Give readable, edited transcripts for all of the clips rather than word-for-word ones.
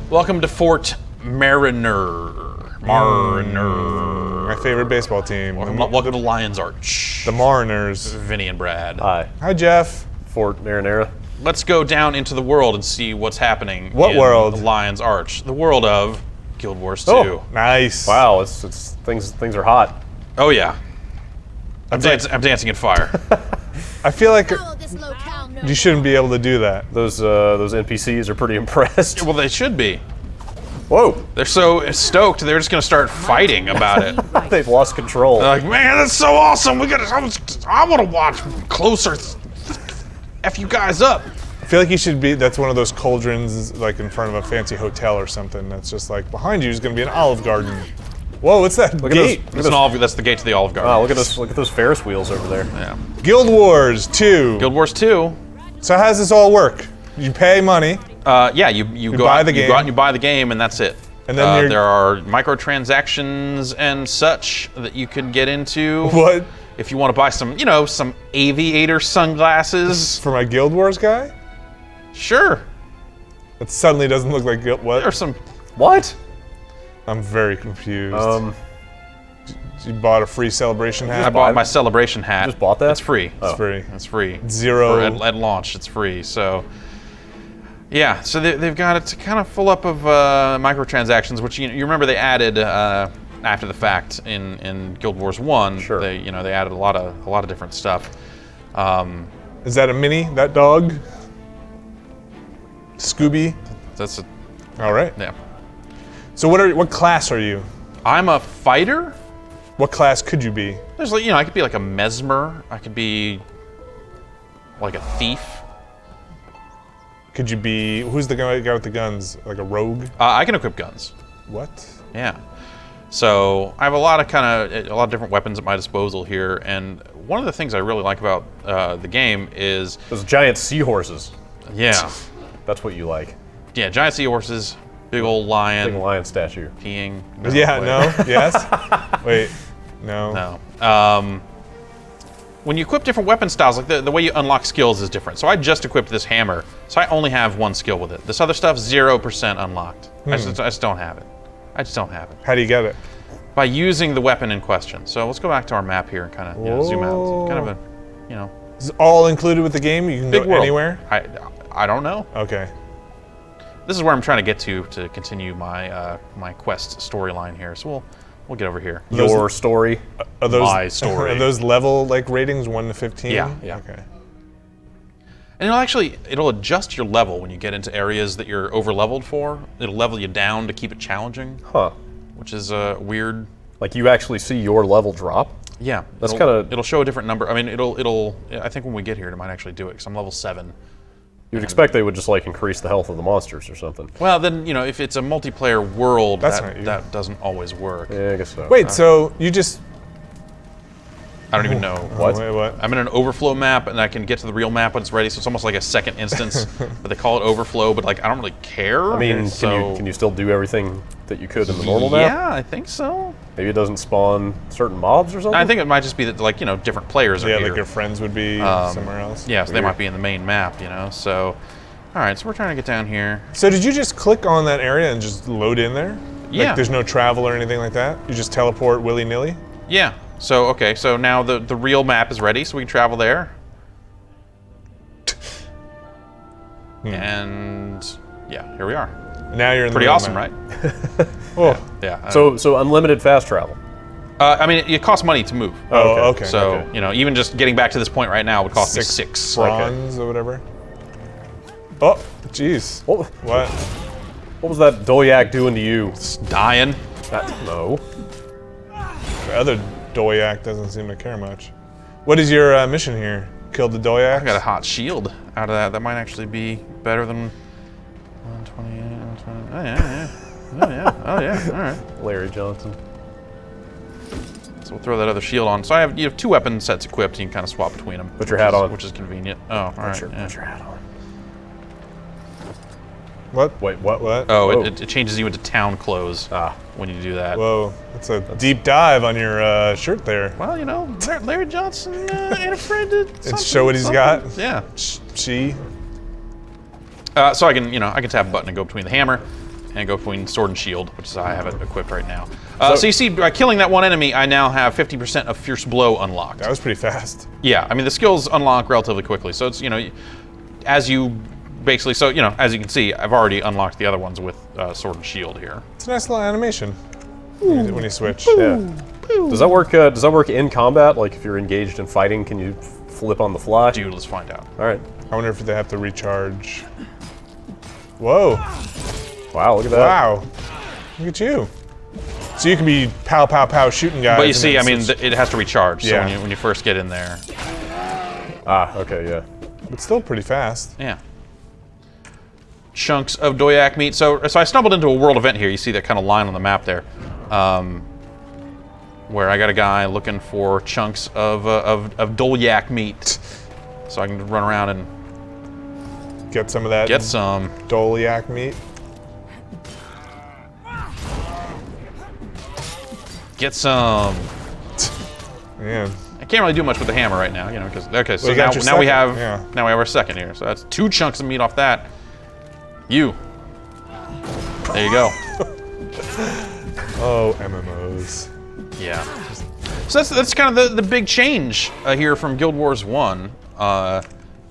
Welcome to Fort Mariner. My favorite baseball team. Welcome to Lion's Arch. The Mariners. Vinny and Brad. Hi. Hi, Jeff. Fort Marinara. Let's go down into the world and see what's happening. What in world? The Lion's Arch. The world of Guild Wars 2. Oh. Nice. Wow, it's things are hot. Oh yeah. I'm dancing in fire. I feel like Follow this locale no you shouldn't be able to do that. Those NPCs are pretty impressed. Well, they should be. Whoa, They're so stoked. They're just gonna start fighting about it. they've lost control. They're like, man, that's so awesome. I want to watch closer. F you guys up. I feel like you should be. That's one of those cauldrons, like in front of a fancy hotel or something. That's just like behind you is going to be an Olive Garden. Whoa, what's that Look at gate? That's the gate to the Olive Garden. Wow, look at those Ferris wheels over there. Yeah. Guild Wars 2. Guild Wars 2. So how does this all work? You pay money. Yeah, you go buy out, the you game. go out and you buy the game, and that's it. And then there are microtransactions and such that you can get into. What? If you want to buy some aviator sunglasses. For my Guild Wars guy? Sure. It suddenly doesn't look like Guild. What? There's some. What? I'm very confused. You bought a free celebration I hat? bought my celebration hat. just bought that? It's free. It's free. It's free. Zero. At launch, it's free. So, yeah. So they've got it kind of full up of microtransactions, which you remember they added after the fact in Guild Wars 1. Sure. They added a lot of different stuff. Is that a mini? That dog? Scooby? That's All right. yeah. So what class are you? I'm a fighter. What class could you be? There's I could be like a mesmer. I could be like a thief. Could you be, who's the guy with the guns? Like a rogue? I can equip guns. What? Yeah. So I have a lot of different weapons at my disposal here, and one of the things I really like about the game is Those giant seahorses. yeah, That's what you like. yeah, giant seahorses, big old lion, Big lion statue. peeing. Yeah, wait, no, yes? Wait, no. No. When you equip different weapon styles, like the way you unlock skills is different. So I just equipped this hammer, so I only have one skill with it. This other stuff, 0% unlocked. I just don't have it. I just don't have it. How do you get it? By using the weapon in question. So let's go back to our map here and kind of zoom out. Kind of a, Is it all included with the game? You can big go world. anywhere? I don't know. Okay. This is where I'm trying to get to continue my my quest storyline here. So we'll get over here. Your story. Are those, My story. Are those level ratings 1 to 15? Yeah. Okay. And it'll adjust your level when you get into areas that you're over leveled for. It'll level you down to keep it challenging, Huh. which is weird. Like you actually see your level drop? Yeah, That's it'll show a different number. I mean, it'll. I think when we get here, it might actually do it because I'm level 7. You'd expect they would just like increase the health of the monsters or something. Well, then if it's a multiplayer world, That's not you. that doesn't always work. Yeah, I guess so. Wait, so you just... I don't even know. What? Wait, what? I'm in an overflow map, and I can get to the real map when it's ready. So it's almost like a second instance, but they call it overflow. But I don't really care. I mean, so, can you still do everything that you could in the normal map? Yeah, I think so. Maybe it doesn't spawn certain mobs or something? I think it might just be that different players are Yeah, here. like your friends would be somewhere else? Yeah, so they might be in the main map, So, all right, so we're trying to get down here. So did you just click on that area and just load in there? Yeah. Like there's no travel or anything like that? You just teleport willy-nilly? Yeah. So okay, so now the real map is ready, so we can travel there. And yeah, here we are. Now you're in Pretty the real awesome, map. right? Oh, Yeah. So unlimited fast travel. I mean, it costs money to move. oh, okay. So okay. even just getting back to this point right now would cost me 6 6. bronze or whatever. Oh, jeez. What? What was that Doyak doing to you? It's dying. No. The other Doyak doesn't seem to care much. What is your mission here? Kill the Doyaks? I got a hot shield out of that. That might actually be better than 128. 120. Oh yeah. Oh yeah. Oh yeah. All right. Larry Johnson. So we'll throw that other shield on. So you have 2 weapon sets equipped. And you can kind of swap between them. Put your hat on. which is convenient. Oh, all right. Put yeah. your hat on. What? Wait, what? What? Oh, Whoa. it changes you into town clothes when you do that. Whoa, that's a deep dive on your shirt there. Well, Larry Johnson ain't afraid to And show what he's got. Yeah. She. So I can tap a button and go between the hammer, and go between sword and shield, which is how I have it equipped right now. So you see, by killing that one enemy, I now have 50% of Fierce Blow unlocked. That was pretty fast. Yeah, I mean, the skills unlock relatively quickly. So it's, as you basically, as you can see, I've already unlocked the other ones with sword and shield here. It's a nice little animation when you switch. Yeah. Does that work? Does that work in combat? Like if you're engaged in fighting, can you flip on the fly? Dude, let's find out. All right. I wonder if they have to recharge. Whoa. Wow, look at that. Wow. Look at you. So you can be pow, pow, pow shooting guys. But you and see, then I mean, switch- it has to recharge. Yeah. So when you first get in there, Ah, okay, yeah. But still pretty fast. yeah. Chunks of Doyak meat. So I stumbled into a world event here. You see that kind of line on the map there, where I got a guy looking for chunks of Dolyak meat, so I can run around and Get some of that get some. Dolyak meat. Get some. Man. I can't really do much with the hammer right now, because okay. So you got your now we second, have yeah. now we have our second here. So that's 2 chunks of meat off that. You. There you go. Oh, MMOs. Yeah. So that's kind of the big change here from Guild Wars 1,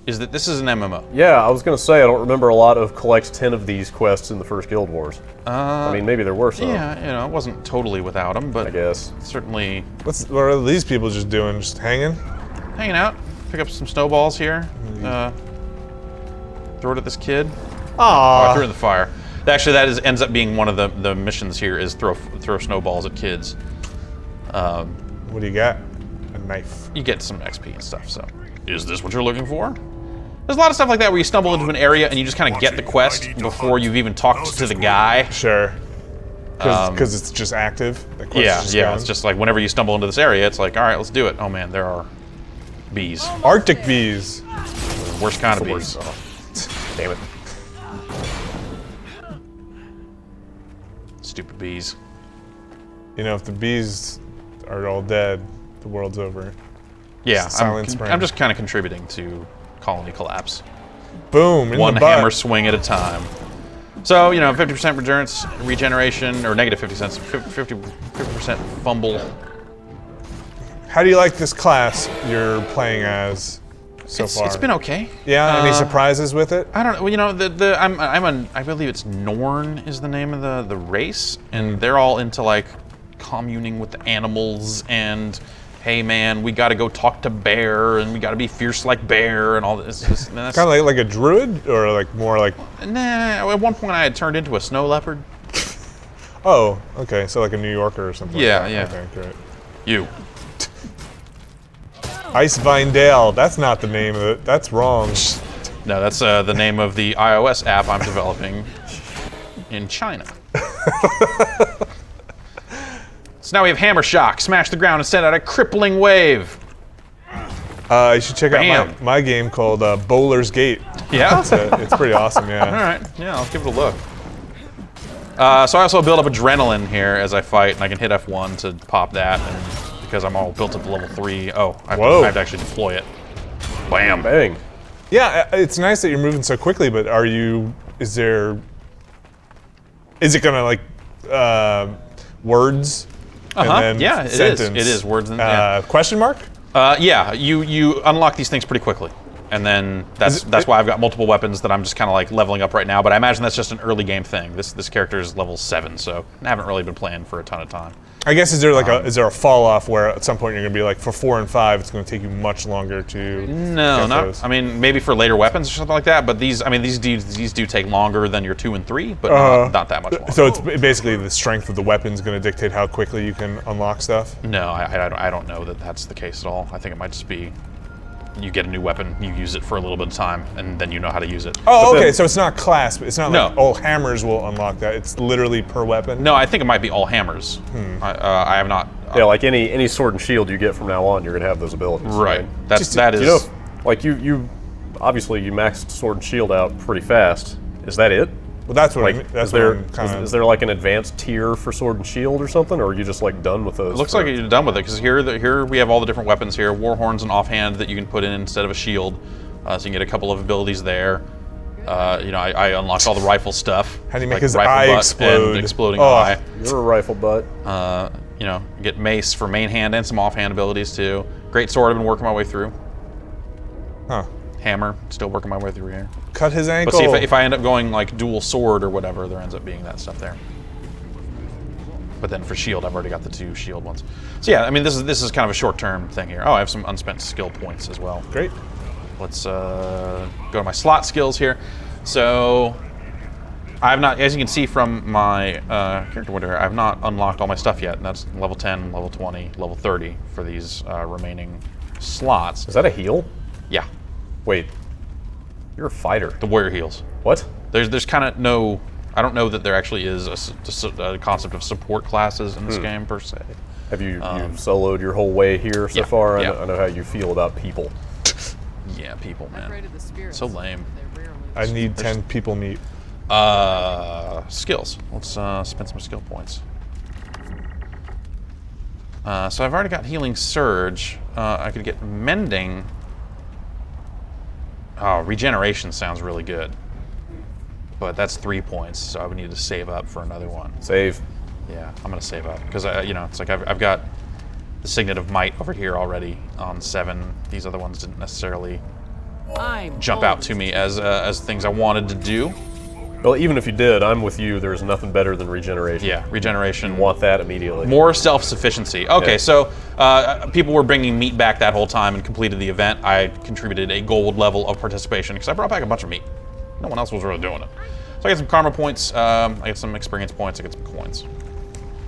is that this is an MMO. Yeah, I was gonna say I don't remember a lot of collect 10 of these quests in the first Guild Wars. I mean, maybe there were some. Yeah, it wasn't totally without them, but I guess. certainly What are these people just doing? Just hanging? hanging out. Pick up some snowballs here. Throw it at this kid. Oh, I threw it in the fire. Actually, that ends up being one of the missions here is throw snowballs at kids. What do you got? A knife. You get some XP and stuff. So, is this what you're looking for? There's a lot of stuff like that where you stumble into an area and you just kind of get the quest before you've even talked to the guy. Sure. Because it's just active. The quest Yeah, is just yeah. going. It's just like whenever you stumble into this area, it's like, all right, let's do it. Oh man, there are bees. Arctic bees. Worst kind of The bees. worst. Damn it. Stupid bees. If the bees are all dead, the world's over. Yeah, Silent Spring. I'm just kind of contributing to colony collapse. Boom. In One the butt. hammer swing at a time. So, 50% regeneration, or negative 50% fumble. How do you like this class you're playing as so far? It's been okay. Yeah. Any surprises with it? I don't know. I believe it's Norn is the name of the race, and they're all into like communing with the animals and, hey man, we got to go talk to bear and we got to be fierce like bear and all this. Kind of like a druid, or like more like. Nah. At one point, I had turned into a snow leopard. Oh, okay. So like a New Yorker or something. Yeah, like that. yeah. Okay, great. You. Icevine Dale. That's not the name of it. That's wrong. No, that's the name of the iOS app I'm developing in China. So now we have Hammer Shock. Smash the ground and send out a crippling wave. You should check out Bam. my game called Bowler's Gate. Yeah? It's pretty awesome, All yeah. right. Yeah, I'll give it a look. So I also build up adrenaline here as I fight, and I can hit F1 to pop that, and because I'm all built up to level 3. Oh, I have to actually deploy it. Bam. Bang. Yeah, it's nice that you're moving so quickly, but is it gonna like words? Uh-huh. And then Yeah, it is. sentence? It is words and yeah. Question mark? Yeah, you unlock these things pretty quickly. And then that's why I've got multiple weapons that I'm just kind of like leveling up right now. But I imagine that's just an early game thing. This character is level 7, so I haven't really been playing for a ton of time. I guess is there a fall off where at some point you're gonna be like, for 4 and 5 it's gonna take you much longer to No, get not. those. I mean, maybe for later weapons or something like that. But these do take longer than your 2 and 3, but not that much longer. So it's basically the strength of the weapon's gonna dictate how quickly you can unlock stuff. No, I don't know that that's the case at all. I think it might just be you get a new weapon, you use it for a little bit of time, and then you know how to use it. Oh, But okay. then- So it's not class. It's not like No. all hammers will unlock that. It's literally per weapon. No, I think it might be all hammers. I have not. Yeah, like any sword and shield you get from now on, you're gonna have those abilities. Right. Just- That is. You know, like you obviously you maxed sword and shield out pretty fast. Is that it? Well, that's what Like, I mean. That's is what there I'm kind of. is there like an advanced tier for sword and shield or something, or are you just like done with those? It looks like you're done with it because here we have all the different weapons here. War horns and offhand that you can put in instead of a shield, so you can get a couple of abilities there. I unlocked all the rifle stuff. How do you make like his rifle eye butt explode? And exploding Oh. eye. You're a rifle butt. Get mace for main hand and some offhand abilities too. Great sword, I've been working my way through. Huh. Hammer, still working my way through here. Cut his But ankle. see, if I end up going like dual sword or whatever, there ends up being that stuff there. But then for shield, I've already got the 2 shield ones. So yeah, I mean, this is kind of a short-term thing here. Oh, I have some unspent skill points as well. Great. Let's go to my slot skills here. So I have not, as you can see from my character window here, I have not unlocked all my stuff yet. And that's level 10, level 20, level 30 for these remaining slots. Is that a heal? Yeah, Wait, you're a fighter. the warrior heals. What? There's kind of no, I don't know that there actually is a concept of support classes in this game per se. Have you you've soloed your whole way here so yeah, far? yeah. I know how you feel about people. Yeah, people, man. Afraid of the spirits. So lame. They're rarely I need 10 people meat. Skills. Let's spend some skill points. So I've already got Healing Surge. I could get Mending. Oh, Regeneration sounds really good. But that's 3 points, so I would need to save up for another one. Save. Yeah, I'm gonna save up because it's like I've got the Signet of Might over here already on 7. These other ones didn't necessarily I'm jump out always to me as things I wanted to do. Well, even if you did, I'm with you. There's nothing better than regeneration. Yeah, regeneration. Want that immediately. More self-sufficiency. Okay, Yeah. so people were bringing meat back that whole time and completed the event. I contributed a gold level of participation because I brought back a bunch of meat. No one else was really doing it. So I get some karma points. I get some experience points. I get some coins.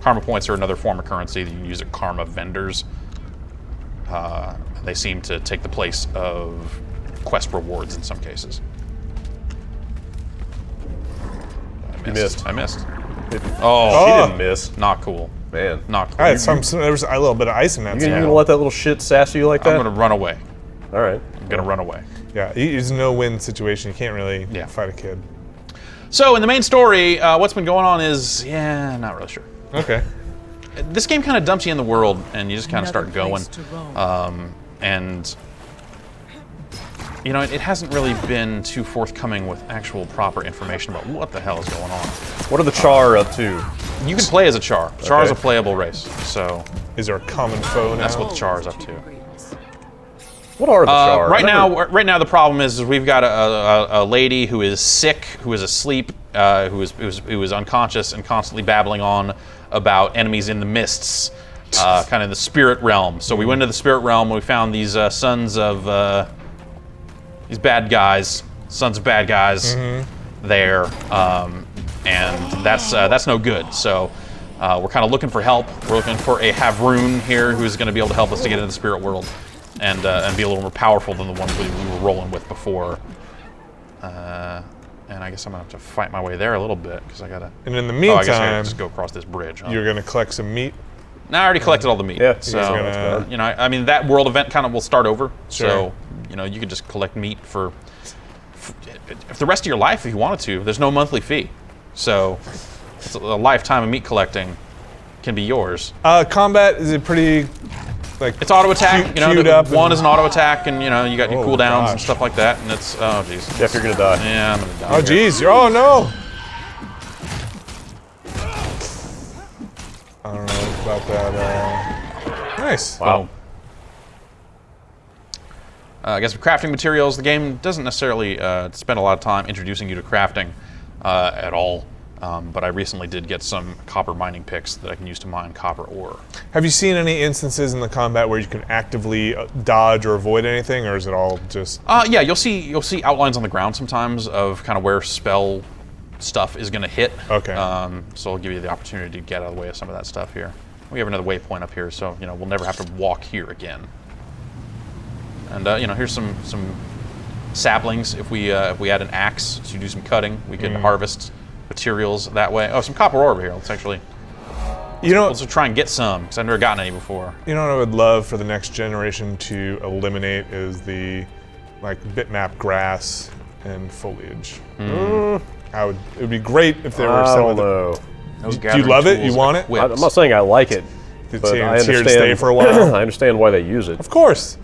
Karma points are another form of currency that you can use at karma vendors. They seem to take the place of quest rewards in some cases. You missed. I missed. It- Oh, She didn't miss. not cool. Man. Not cool. I had there was a little bit of ice in that. You snow. gonna let that little shit sass you like that? I'm gonna run away. All right. I'm gonna run away. Yeah, it's a no-win situation. You can't really Yeah. fight a kid. So in the main story, what's been going on is, not really sure. Okay. This game kind of dumps you in the world, and you just kind of Another start going. place to roam. And it hasn't really been too forthcoming with actual proper information about what the hell is going on. What are the Char up to? You can play as a Char. Char is a Okay. playable race, so Is there a common foe now? that's what the Char is up to. What are the Char? Right I never- now the problem is we've got a lady who is sick, who is asleep, who is unconscious and constantly babbling on about enemies in the mists, kind of in the spirit realm. So we went to the spirit realm. We found these sons of these bad guys, sons of bad guys there, and that's no good. So we're kind of looking for help. We're looking for a Havroon here who's going to be able to help us to get into the spirit world. And be a little more powerful than the ones we were rolling with before. And I guess I'm gonna have to fight my way there a little bit because I gotta. And in the Oh, I guess I gotta meantime, just go across this bridge. Huh? you're gonna collect some meat. Now I already collected all the meat. Yeah, So you're gonna- I mean that world event kind of will start over. Sure. So you could just collect meat for the rest of your life if you wanted to. There's no monthly fee, so it's a lifetime of meat collecting can be yours. Combat, is it pretty, like, It's auto attack. queued up One and- is an auto attack, and you got your Oh, cooldowns and gosh. stuff like that. And it's jeez. Jeff, you're gonna die. Yeah, I'm gonna die. Oh, here. geez. Oh, no. I don't know about that. Nice. Wow. I guess with crafting materials, the game doesn't necessarily spend a lot of time introducing you to crafting at all. But I recently did get some copper mining picks that I can use to mine copper ore. Have you seen any instances in the combat where you can actively dodge or avoid anything, or is it all just... Yeah, you'll see outlines on the ground sometimes of kind of where spell stuff is going to hit. Okay. So I'll give you the opportunity to get out of the way of some of that stuff here. We have another waypoint up here, so we'll never have to walk here again. And here's some saplings. If we add an axe to do some cutting, we can harvest materials that way. Oh, some copper ore over here. Let's actually let's try and get some because I've never gotten any before. You know what I would love for the next generation to eliminate is the bitmap grass and foliage. It would be great if there were I some don't of the... know. Do you love it? You want it? I'm not saying I like it, It's but here- I it's here understand. to stay for a while. I understand why they use it Of course.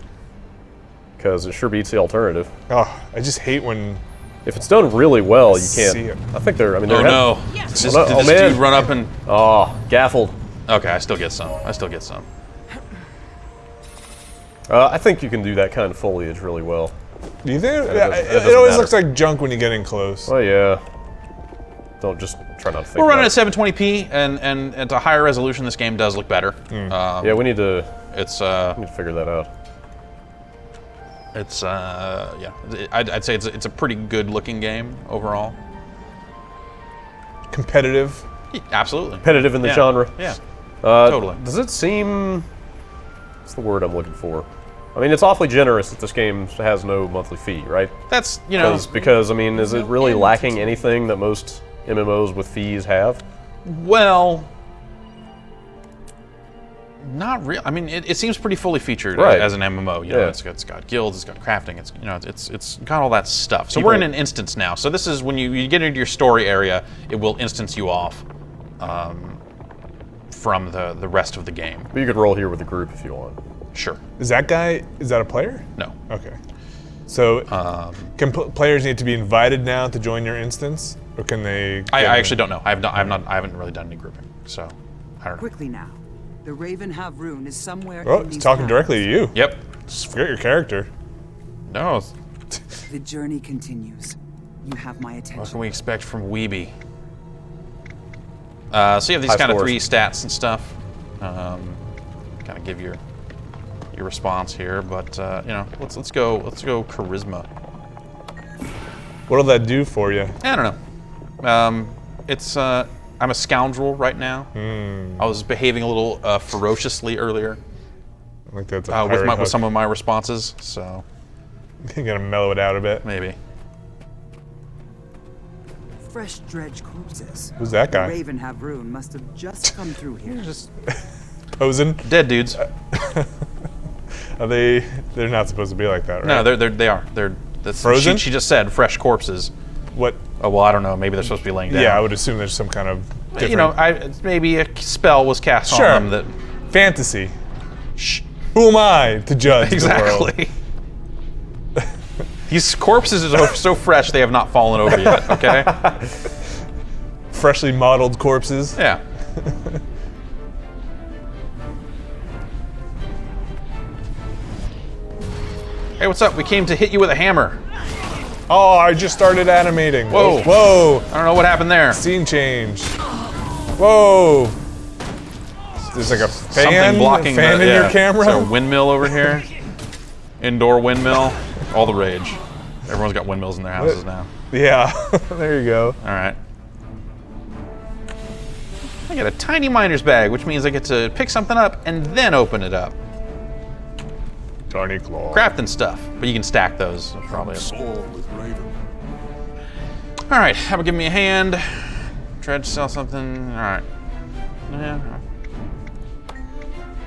because it sure beats the alternative. Oh, I just hate when If it's done really well, you can't. See it. I think they're. I mean, Oh they're. no! Did this Oh, man. dude run up and? Oh, gaffled. Okay, I still get some. I still get some. I think you can do that kind of foliage really well. Do you think? That Yeah, doesn't- that it doesn't always matter. looks like junk when you get in close. Oh yeah. Don't just try not to think. We're running about at 720p, and at a higher resolution, this game does look better. Yeah, we need to It's figure that out. it's yeah. I'd say it's a pretty good looking game overall. Competitive. Absolutely. Competitive in the Yeah. genre. Yeah. Uh, Totally. Does it seem? What's the word I'm looking for? I mean, it's awfully generous that this game has no monthly fee, right? That's you know. Because I mean, is it really lacking anything that most MMOs with fees have? Well, not real. I mean, it seems pretty fully featured Right. as an MMO. You know, Yeah. it's got guilds, it's got crafting, it's got all that stuff. So People- we're in an instance now. So this is when you get into your story area, it will instance you off from the rest of the game. But you could roll here with the group if you want. Sure. Is that guy? Is that a player? No. Okay. So, can players need to be invited now to join your instance, or can they? I get in? actually don't know. I haven't really done any grouping, so I don't know. Quickly now. The Ravenhav rune is somewhere Oh, in it's these talking lands. directly to you. Yep. Just forget your character. No. The journey continues. You have my What can attention. we expect from Weeby? So you have these High kind of scores. 3 stats and stuff. Kind of give your response here, but you know, let's go charisma. What'll that do for you? I don't know. It's I'm a scoundrel right now. I was behaving a little ferociously earlier Like that's with some of my responses, so You're gonna mellow it out a bit. maybe. Fresh dredge corpses. Who's that The guy? Ravenhav rune must have just come through here. Just Posing? dead dudes. Are they? They're not supposed to be like that, right? No, they are. That's, Frozen? She just said fresh corpses. What? Oh well, I don't know. Maybe they're supposed to be laying down. Yeah, I would assume there's some kind of different You know, maybe a spell was cast Sure. on them that. fantasy. Who am I to judge the world? Exactly. These corpses are so fresh they have not fallen over yet. Okay. Freshly modeled corpses. Yeah. Hey, what's up? We came to hit you with a hammer. Oh, I just started animating. Whoa. Whoa. I don't know what happened there. Scene change. Whoa. There's like a fan, Something blocking fan the, in yeah. your camera. Is there a windmill over here? Indoor windmill. All the rage. Everyone's got windmills in their houses now. Yeah, there you go. All right. I got a tiny miner's bag, which means I get to pick something up and then open it up. Tiny claw. Crafting stuff, but you can stack those probably. All right, how about give me a hand? Try to sell something. All right. Yeah.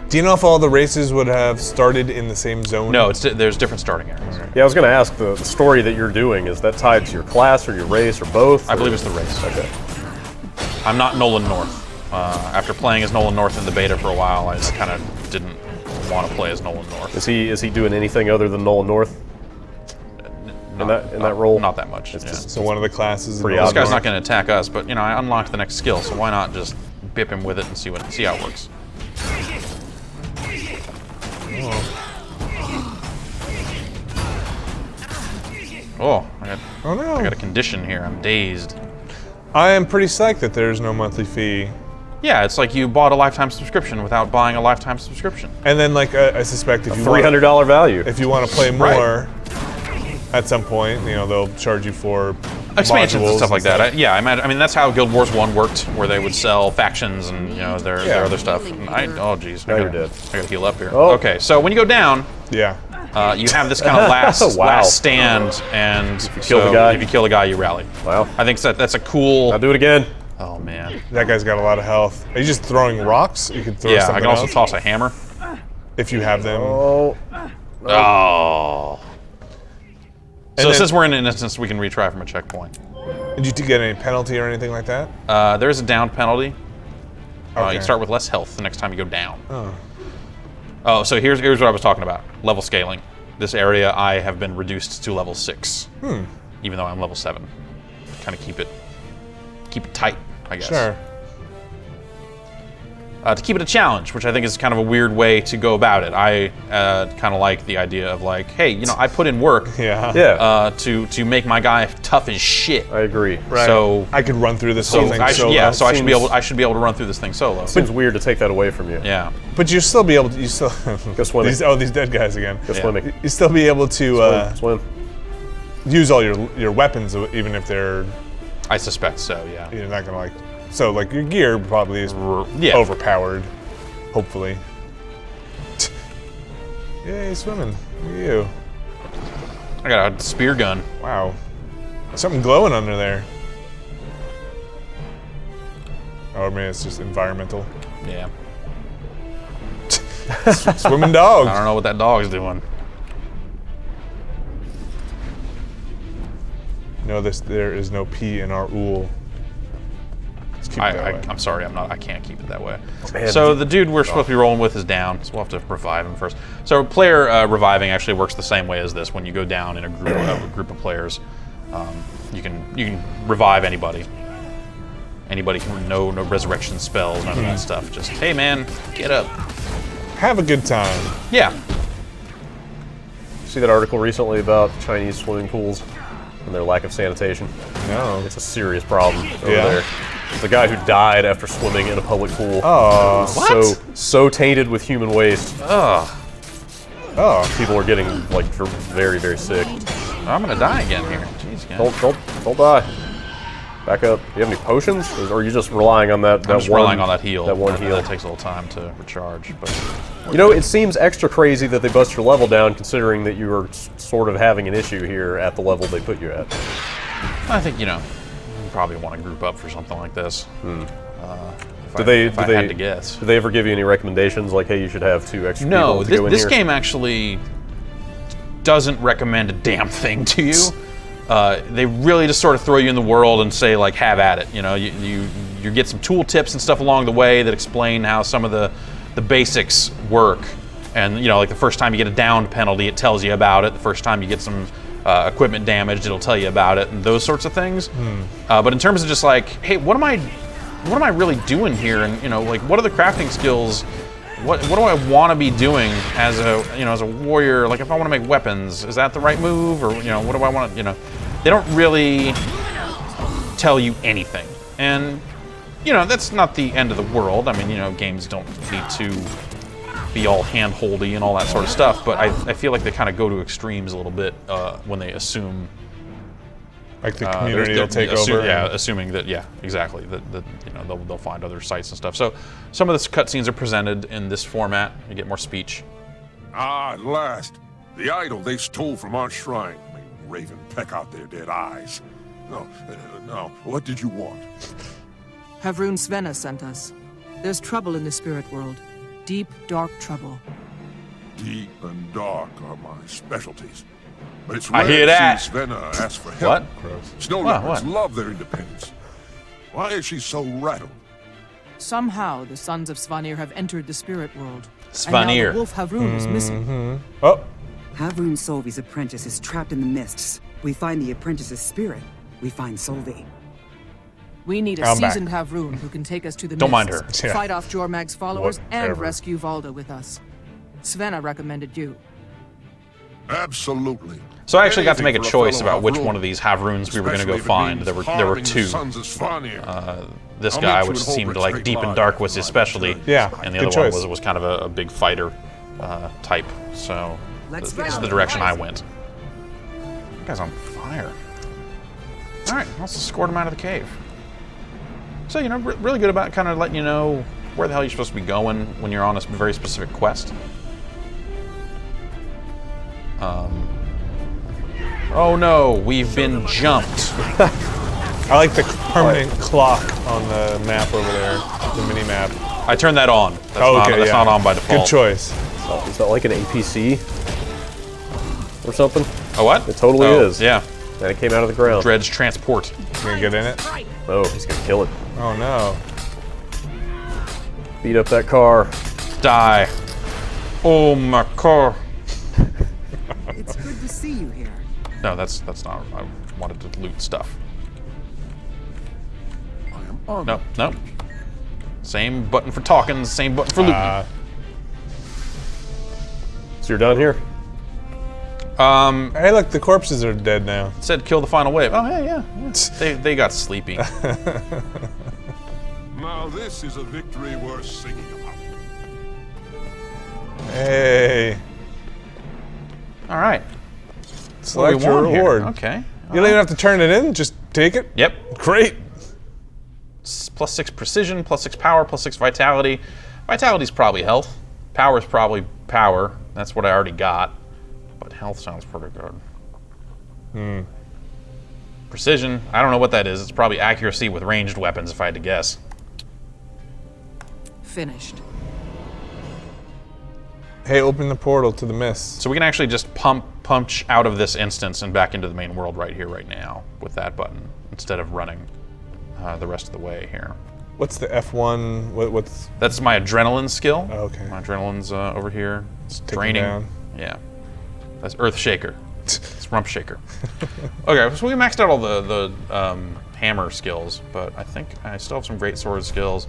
Do you know if all the races would have started in the same zone? No, there's different starting areas. Yeah, I was going to ask the story that you're doing. Is that tied to your class or your race or both? I or- believe it's the race. Okay. I'm not Nolan North. After playing as Nolan North in the beta for a while, I just kind of didn't want to play as Nolan North. Is he doing anything other than Nolan North in that role? Not that much. It's yeah. just- So one of the classes. Pretty in This North. guy's not going to attack us, but you know, I unlocked the next skill, so why not just bip him with it and see how it works. Oh, Oh no. I got a condition here. I'm dazed. I am pretty psyched that there's no monthly fee. Yeah, it's like you bought a lifetime subscription without buying a lifetime subscription. And then, like, I suspect if you want, $300 value. if you want to play more, at some point, you know, they'll charge you for Expansions modules and stuff like that. I imagine. I mean, that's how Guild Wars 1 worked, where they would sell factions and you know their Yeah. other stuff. And oh, geez. Now you're dead. I gotta heal up here. Oh. Okay, so when you go down, Yeah. you have this kind of last Wow. last stand, and if kill the guy- if you kill the guy, you rally. Wow. I think that's a cool. I'll do it again. Oh man. That guy's got a lot of health. Are you just throwing rocks? You can throw Yeah, I something can also else toss a hammer. if you have them. Oh. Oh. So then- since we're in an instance, we can retry from a checkpoint. Did you get any penalty or anything like that? There is a down penalty. Okay. You start with less health the next time you go down. Oh, so here's what I was talking about. Level scaling. This area I have been reduced to level 6. even though I'm level 7. Kind of keep it tight, I guess. Sure. To keep it a challenge, which I think is kind of a weird way to go about it. I kind of like the idea of like, hey, you know, I put in work Yeah. to make my guy tough as shit. I agree. Right. So I could run through this whole thing solo. yeah, so I should be Seems- able to run through this thing solo. Seems weird to take that away from you. Yeah. But you still be able to. You still. Go swimming. These dead guys again. Go swimming. You still be able to Swim. use all your weapons, even if they're I suspect so, yeah. you're not gonna like. So like your gear probably is Yeah. overpowered. Hopefully. Yay, swimming. Look at you. I got a spear gun. Wow. Something glowing under there. Oh, I mean, it's just environmental. Yeah. Swimming dog. I don't know what that dog's doing. No, there is no P in our ool. Let's keep it that way. I'm sorry, I can't keep it that way. Man, So the dude we're supposed to be rolling with is down, so we'll have to revive him first. So player reviving actually works the same way as this. When you go down in a group of players, you can revive anybody. Anybody can no resurrection spells, none of that stuff. Just hey man, get up. Have a good time. Yeah. See that article recently about Chinese swimming pools and their lack of sanitation? No. It's a serious problem over Yeah? there. There's a guy who died after swimming in a public pool. Oh. So tainted with human waste. Ugh. Oh. People are getting like very, very sick. I'm gonna die again here. Jeez, guys. Don't die. Back up. Do you have any potions, or are you just relying on that? I'm just relying on that heal. That one heal. That takes a little time to recharge, but You know, it seems extra crazy that they bust your level down, considering that you are sort of having an issue here at the level they put you at. I think you probably want to group up for something like this. If I had to guess. Did they ever give you any recommendations, like, hey, you should have 2 extra No, people to go in this here? game actually doesn't recommend a damn thing to you. They really just sort of throw you in the world and say like, have at it. You know, you get some tool tips and stuff along the way that explain how some of the basics work. And you know, like the first time you get a downed penalty, it tells you about it. The first time you get some equipment damaged, it'll tell you about it, and those sorts of things. But in terms of just like, hey, what am I really doing here? And you know, like, what are the crafting skills? What do I want to be doing as a warrior? Like, if I want to make weapons, is that the right move? Or what do I want to? They don't really tell you anything, and that's not the end of the world. I mean, games don't need to be all hand-holdy and all that sort of stuff. But I feel like they kind of go to extremes a little bit when they assume. Like the community will take over. Yeah, assuming that, yeah, exactly. That they'll find other sites and stuff. So some of the cutscenes are presented in this format. You get more speech. Ah, at last. The idol they stole from our shrine. May Raven peck out their dead eyes. No. What did you want? Havrun Svenna sent us. There's trouble in the spirit world. Deep, dark trouble. Deep and dark are my specialties. But it's I rare hear to that. see Svenna ask for help. What? Snow What? leopards What? love their independence. Why is she so rattled? Somehow, the sons of Svanir have entered the spirit world. And Svanir. now the wolf Havrun is missing. Oh. Havrun Solvi's apprentice is trapped in the mists. We find the apprentice's spirit. We find Solvi. We need a I'm back. seasoned Havrun who can take us to the Don't mind mists, her. Yeah. fight off Jormag's followers, and Whatever. rescue Valda with us. Svenna recommended you. Absolutely. So I actually got to make a Anything for choice fellow about which Havrun, one of these Havruns we were going to especially go if it find. means There were harming the two. sons of Svanir. This I'll guy, meet you which at seemed Holbrook like Straight deep and Line dark, for was his my specialty. return. Yeah, And the good other one choice. was kind of a big fighter type. So Let's this get is on the the direction I went. That guy's on fire. All right, let's escort him out of the cave. So really good about kind of letting you know where the hell you're supposed to be going when you're on a very specific quest. Oh no, we've been jumped. I like the permanent clock on the map over there, the mini map. I turned that on. That's, that's yeah. not on by default. Good choice. Is that like an APC or something? Oh, what? It totally is. Yeah. And it came out of the ground. Dredge transport. You gonna get in it? Oh, he's gonna kill it. Oh no. Beat up that car. Die. Oh, my car. It's good to see you here. No, that's not. wanted to loot stuff. I am honored. Nope, nope. Same button for talking, same button for looting. So you're done here? Hey, look, the corpses are dead now. It said kill the final wave. Oh, hey, yeah. They got sleepy. Now this is a victory worth singing about. Hey, All right. select What do we your want here? reward. Okay. You don't even have to turn it in, just take it. Yep. Great. Plus 6 precision, plus 6 power, plus 6 vitality. Vitality's probably health. Power's probably power. That's what I already got. But health sounds pretty good. Precision, I don't know what that is. It's probably accuracy with ranged weapons, if I had to guess. Finished. Hey, open the portal to the mist. So we can actually just punch out of this instance and back into the main world right here, right now, with that button, instead of running the rest of the way here. What's the F1? What's That's my adrenaline skill. Oh, okay. My adrenaline's over here. It's taken draining. down. Yeah. That's Earth Shaker. It's Rump Shaker. Okay, so we maxed out all the hammer skills, but I think I still have some great sword skills.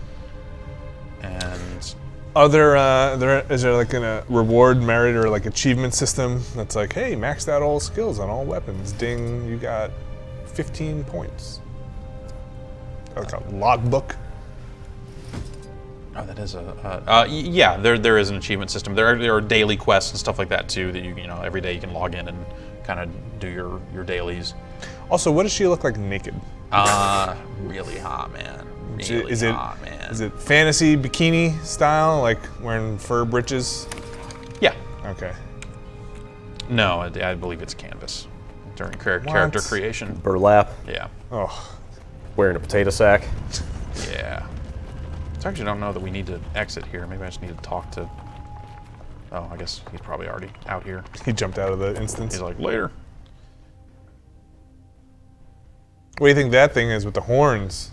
And Are is there like a reward merit or like achievement system that's like, hey, maxed out all skills on all weapons. Ding, you got 15 points. Like a logbook. oh, that is yeah. There is an achievement system. There are daily quests and stuff like that too. That you know every day you can log in and kind of do your dailies. Also, what does she look like naked? Really hot, man. Really Is it hot, man. is it fantasy bikini style, like wearing fur breeches? Yeah. Okay. No, I believe it's canvas during character creation. Burlap, Yeah. Oh, wearing a potato sack. Yeah. So I actually don't know that we need to exit here. Maybe I just need to talk to. Oh, I guess he's probably already out here. he jumped out of the instance. He's like, later. What do you think that thing is with the horns?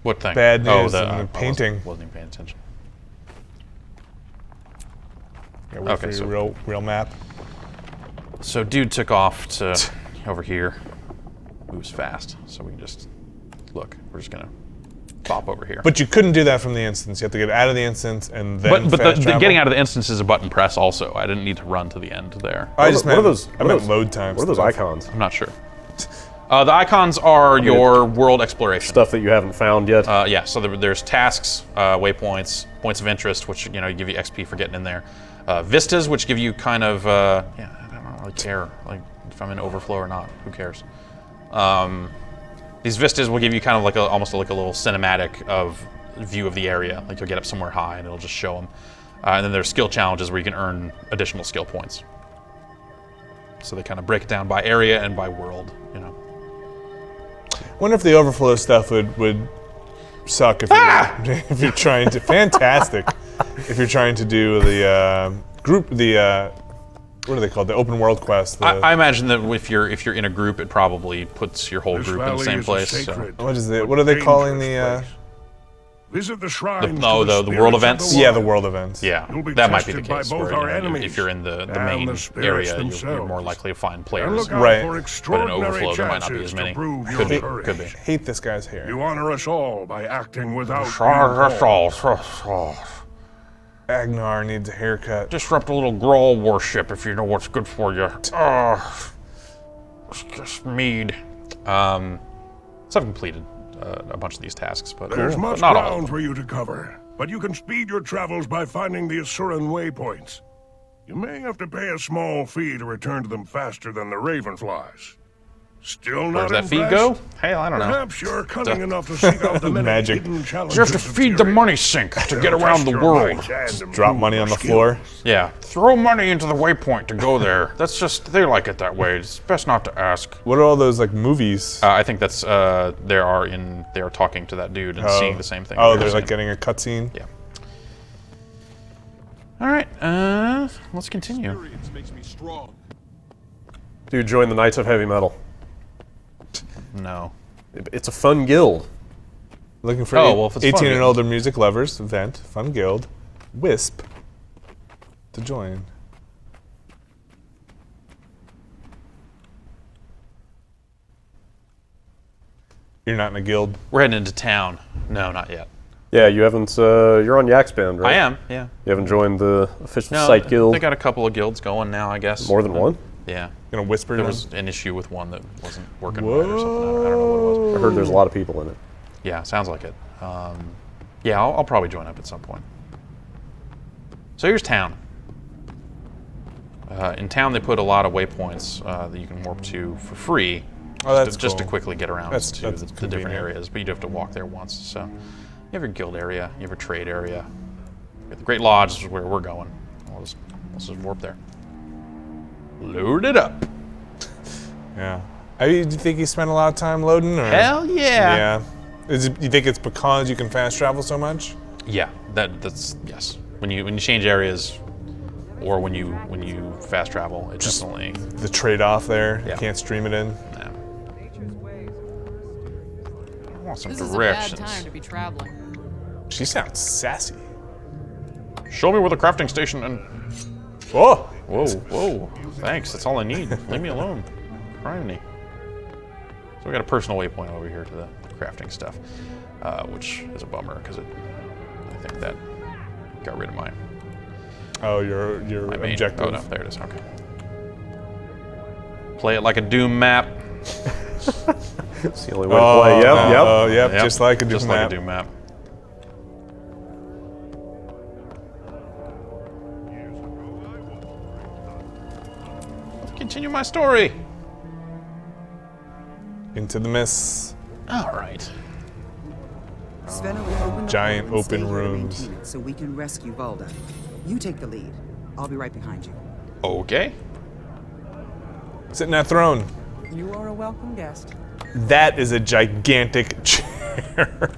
What thing? Bad news oh, in the I painting. Wasn't even paying attention. Yeah, wait Okay, for so- your real map. So dude took off to over here. Moves fast, so we can just look. We're just gonna pop over here. But you couldn't do that from the instance. You have to get out of the instance and then but fast the travel. getting out of the instance is a button press also. I didn't need to run to the end there. I just What are meant, those- I what are meant those- load times. What are those stuff. icons? I'm not sure. The icons are your world exploration. Stuff that you haven't found yet? Yeah, so there's tasks, waypoints, points of interest, which give you XP for getting in there. Vistas, which give you kind of yeah, I don't really care like if I'm in overflow or not. Who cares? These vistas will give you kind of like almost like a little cinematic of view of the area. Like you'll get up somewhere high and it'll just show them. And then there's skill challenges where you can earn additional skill points. So they kind of break it down by area and by world. Wonder if the overflow stuff would suck if you're, if you're trying to. Fantastic. If you're trying to do the what are they called? The open world quest. I imagine that if you're in a group, it probably puts your whole This group in the valley same is a place. sacred, What is it? but What are they calling dangerous the? place. Visit the shrine. the world events? Yeah, the world events. Yeah, You'll be that might be the tested by case. both Where, our enemies if you're in the and main the spirits area, you're themselves. more likely to find And players. look out Right. for But in extraordinary overflow, there might not be chances as many. to prove Could your be, courage. could be. Hate this guy's hair. You honor us all by acting without being called. Agnar needs a haircut. Disrupt a little Grawl warship if you know what's good for you. It's just mead. So I've completed a bunch of these tasks, but, There's but much not all of ground them. for you to cover, but you can speed your travels by finding the Asuran waypoints. You may have to pay a small fee to return to them faster than the Ravenflies. Still not Where's that feed impressed? go? Hey, I don't know. Perhaps you're cunning enough to seek out the many Magic. hidden challenges You have to of feed the Tyrion. money sink to get They'll around test the your world. might and Drop improve money your on the skills. floor. Yeah, throw money into the waypoint to go there. That's just, they like it that way. It's best not to ask. What are all those like movies? I think that's, they are talking to that dude and seeing the same thing. Oh, we were they're like seeing. getting a cutscene. Yeah. All right, let's continue. Experience makes me strong. Dude, join the Knights of Heavy Metal. No. It's a fun guild. Looking for Oh, well, if it's 18 fun, and yeah. older music lovers event, fun guild, Wisp to join. You're not in a guild. We're heading into town. No, not yet. Yeah, you haven't. You're on Yaxband, right? I am, yeah. You haven't joined the official No, site guild. they got a couple of guilds going now, I guess. More than one. Yeah. Gonna whisper There to was them? an issue with one that wasn't working right or something. I don't know what it was. I heard there's a lot of people in it. Yeah, sounds like it. Yeah, I'll probably join up at some point. So here's town. In town, they put a lot of waypoints that you can warp to for free. Oh, that's just to cool. quickly get around That's to the convenient. different areas, but you do have to walk there once. So you have your guild area, you have your trade area. The Great Lodge is where we're going. Let's just warp there. Load it up. Yeah. Do you think you spent a lot of time loading? Or? Hell yeah. Yeah. You think it's because you can fast travel so much? Yeah, that's yes. When you change areas, or when you fast travel, it definitely. The trade-off there. Yeah. You can't stream it in. Yeah. I want some This is a bad directions. time to be traveling. She sounds sassy. Show me where the crafting station and. Oh! Whoa. Thanks. That's all I need. Leave me alone. Criminy. So we got a personal waypoint over here to the crafting stuff, which is a bummer because I think that got rid of my Oh, your main. objective. Oh no, there it is. Okay. Play it like a Doom map. It's the only way to play. Yep. Yep. Yep, Just like a Doom just map. like a Doom map. Let's continue my story. Into the mists. All right. Svenna will open the Giant portal and stay open here to rooms. maintain it so we can rescue Valda. You take the lead. I'll be right behind you. Okay. Sit in that throne. You are a welcome guest. That is a gigantic chair.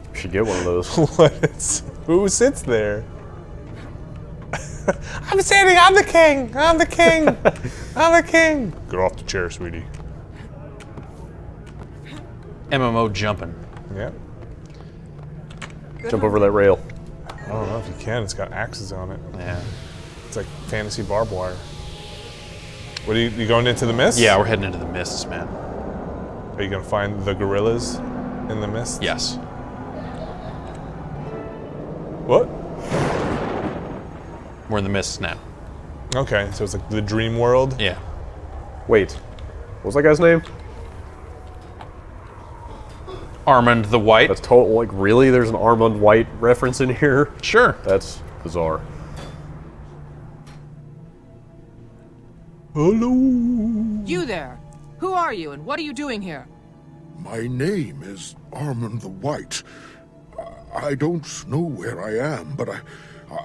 You should get one of those. Who sits there? I'm sitting. I'm the king. I'm the king. I'm the king. Get off the chair, sweetie. MMO jumping. Yep. Jump over that rail. I don't know if you can. It's got axes on it. Yeah. It's like fantasy barbed wire. What are you going into the mist? Yeah, we're heading into the mists, man. Are you gonna find the gorillas in the mist? Yes. What? We're in the mists now. Okay, so it's like the dream world. Yeah. Wait, what was that guy's name? Armand the White. That's total. Like, really? There's an Armand White reference in here? Sure. That's bizarre. Hello. You there! Who are you and what are you doing here? My name is Armand the White. I don't know where I am, but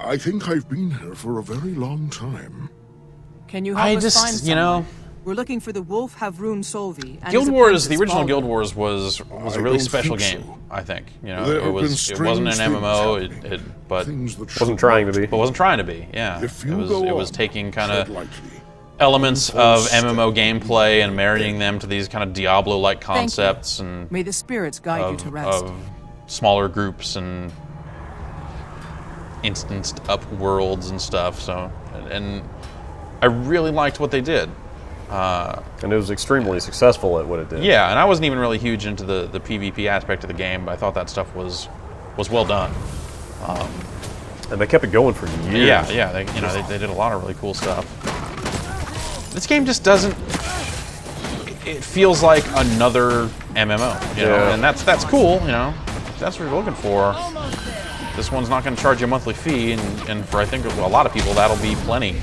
I think I've been here for a very long time. Can you help us find someone? you know, We're looking for the Wolf Havrun Solvi and Guild his Wars, the apprentice, original Baldur. Guild Wars was a I really don't special think game, so. I think. You know, There it have wasn't been an strange MMO, things but Things that Wasn't should trying not to be. but wasn't trying to be. Yeah. If you it go was on, taking kind tread of lightly. elements Full of step. MMO gameplay and marrying them to these kind of Diablo-like Thank you. concepts and May the spirits guide you to rest. of smaller groups and instanced up worlds and stuff. So, and I really liked what they did. And it was extremely successful at what it did. Yeah, and I wasn't even really huge into the PvP aspect of the game, but I thought that stuff was well done. And they kept it going for years. Yeah, they did a lot of really cool stuff. This game just doesn't. It feels like another MMO, you know, Yeah. and that's cool, you know. If that's what you're looking for. This one's not going to charge you a monthly fee, and for I think a lot of people that'll be plenty.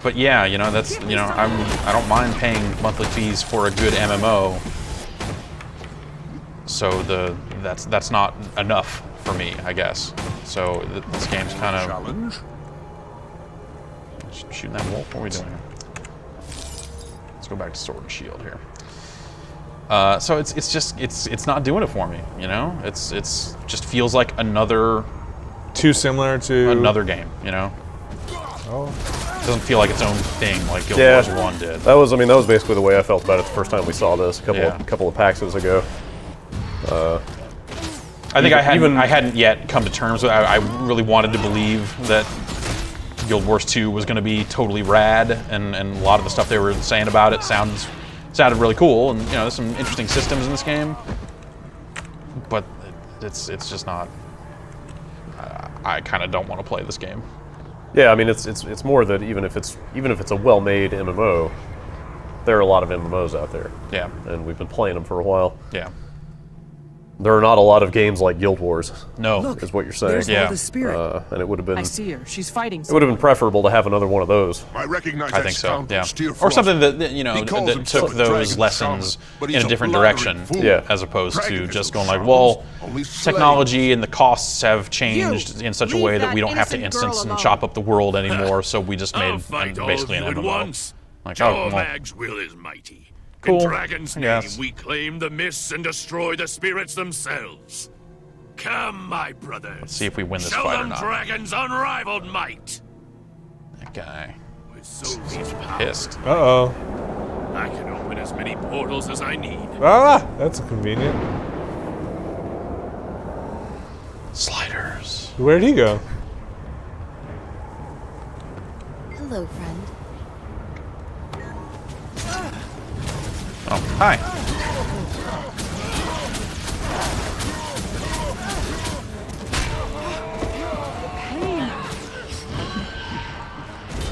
But yeah, you know, that's, you know, I don't mind paying monthly fees for a good MMO. So that's not enough for me, I guess. So this game's kind of Challenge? shooting that wolf. What are we doing here? Let's go back to Sword and Shield here. So it's not doing it for me, you know. It's just feels like another Too similar to game, you know. Oh. It doesn't feel like its own thing like Guild Yeah. Wars 1 did. That was basically the way I felt about it the first time we saw this Yeah. a couple of PAXs ago. I think I even- hadn't yet come to terms with. I really wanted to believe that Guild Wars 2 was going to be totally rad, and a lot of the stuff they were saying about it sounds sounded really cool, and there's some interesting systems in this game. But it's just not. I kind of don't want to play this game. Yeah, I mean it's more that even if it's a well-made MMO, there are a lot of MMOs out there. Yeah. And we've been playing them for a while. Yeah. There are not a lot of games like Guild Wars. No. Look, Is what you're saying. there's Yeah. Volda's spirit. And it would have been I see her. She's fighting. it would have been preferable to have another one of those. I recognize I that think so. scoundrel, Yeah. Steer Or something Frost. that He calls that himself took a those dragon lessons shaman, but in he's a different blathering direction, fool. Yeah. as opposed to Dragon just is no going like, shamans, well, only technology and the costs have changed You! in such a Leave way that that we don't have to innocent girl instance and alone. chop up the world anymore. So we just I'll made fight all basically of an you at MMO. once. Like, oh, well, Jormag's will is mighty. Cool, In Dragon's I name, guess. we claim the mists and destroy the spirits themselves. Come, my brothers. let's see if we win this Show fight or them not. Dragon's unrivaled might. That guy With Sovi's power, pissed. Uh-oh. I can open as many portals as I need. Ah, that's convenient. Sliders. Where'd he go? Hello, friend. Oh, hi.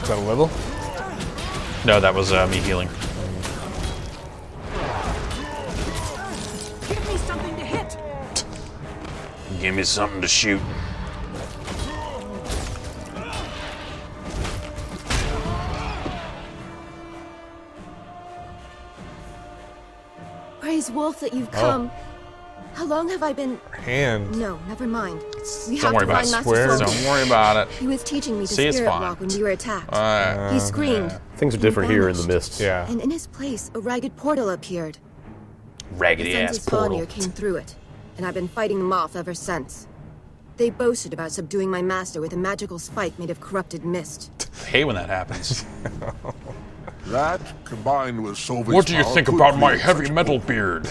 Is that a level? No, that was me healing. Give me something to hit. Give me something to shoot. Praise Wolf that you've come. How long have I been? Hand. No, never mind. We Don't have worry to about find it. Master Square. Solomon. Don't worry about it. He was teaching me to See, it's spirit fine. walk when we were attacked. Alright. He screamed, Things are different here in the vanished. mists. Yeah. and in his place, a ragged portal appeared. Raggedy The ass Sentinel's Pioneer portal. came through it, and I've been fighting them off ever since. They boasted about subduing my master with a magical spike made of corrupted mist. I hate when that happens. That, combined with Sovi's What do you power, think could about my create heavy such a metal portal. beard?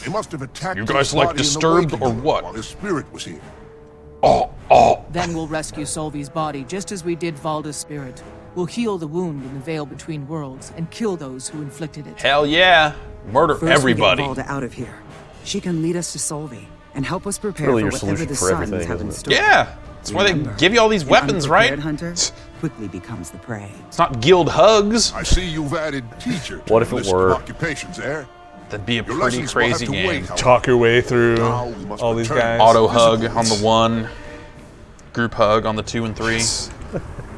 He must have attacked You his guys like body and Disturbed awakened or him what? While his spirit was here. Oh. Then we'll rescue Solvi's body, just as we did Valda's spirit. We'll heal the wound in the Veil Between Worlds and kill those who inflicted it. Hell yeah. Murder First everybody. we get Volda out of here. She can lead us to Solvi and help us prepare really for your whatever solution the for Suns everything, have in isn't store. it? Yeah. That's why they Remember, give you all these an weapons, right? unprepared hunter quickly becomes the prey. It's not guild hugs. I see you've added teacher to What if the it list were? of occupations there. That'd be a Your pretty lessons will have crazy to game. wait, however. Talk your way through Now we must all these return. guys. Auto hug on the 1. Group hug on the 2 and 3.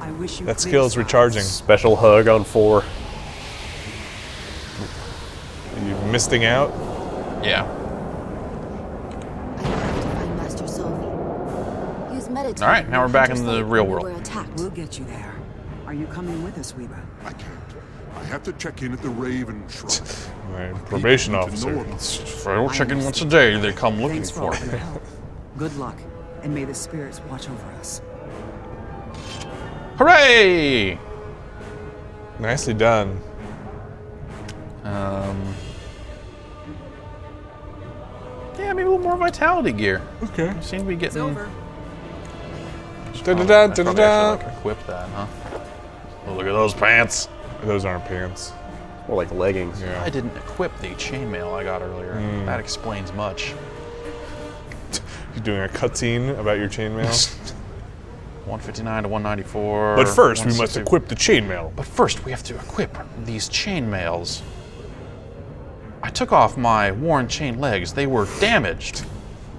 I wish you That clear skill's skies. recharging. Special hug on 4. Are you misting out? Yeah. I have to find Master Solvi. He was meditating. All right, now we're back in just the like real when we world. were attacked. We'll get you there. Are you coming with us, Weeba? I can't. I have to check in at the Raven Shrine. My probation People need to know officer. about If I don't check in once a day, they come looking Thanks for for all me. your help. Good luck, and may the spirits watch over us. Hooray! Nicely done. Yeah, maybe a little more vitality gear. Okay. Seem to be getting. It's over. Da-da-da, I probably da-da-da. actually like equip that, huh? Oh, look at those pants. Those aren't pants. More like leggings. Yeah. I didn't equip the chainmail I got earlier. That explains much. You're doing a cutscene about your chainmail. 159 to 194. But first, we must 160. equip the chainmail. But first, we have to equip these chainmails. I took off my worn chain legs. They were damaged.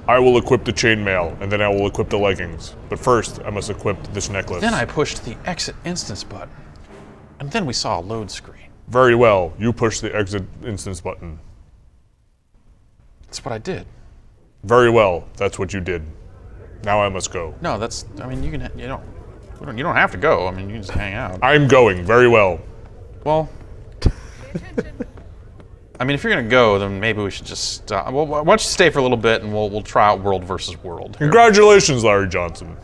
I will equip the chainmail, and then I will equip the leggings. But first, I must equip this necklace. Then I pushed the exit instance button. And then we saw a load screen. Very well. You push the exit instance button. That's what I did. Very well. That's what you did. Now I must go. No, that's. I mean, you don't have to go. I mean, you can just hang out. I'm going. Very well. Well, I mean, if you're gonna go, then maybe we should just stop. Well, why don't you stay for a little bit, and we'll try out World versus World. here. Congratulations, Larry Johnson.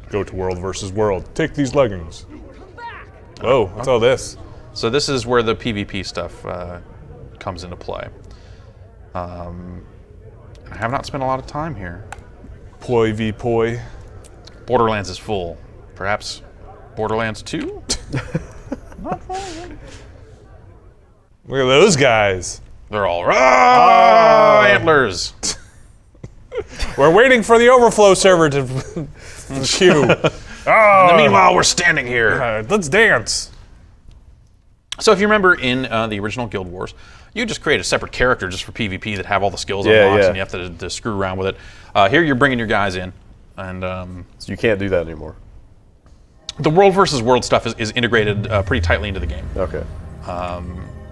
Go to World versus World. Take these leggings. Oh, what's all this? So this is where the PvP stuff comes into play. I have not spent a lot of time here. Poi v poi. Borderlands is full. Perhaps Borderlands 2? Look at those guys. They're all antlers. We're waiting for the overflow server to queue. Meanwhile, we're standing here. Let's dance. So if you remember in the original Guild Wars, you just create a separate character just for PvP that have all the skills Yeah, unlocked, yeah. and you have to screw around with it. Here you're bringing your guys in, and So you can't do that anymore. the world versus world stuff is integrated pretty tightly into the game. Okay.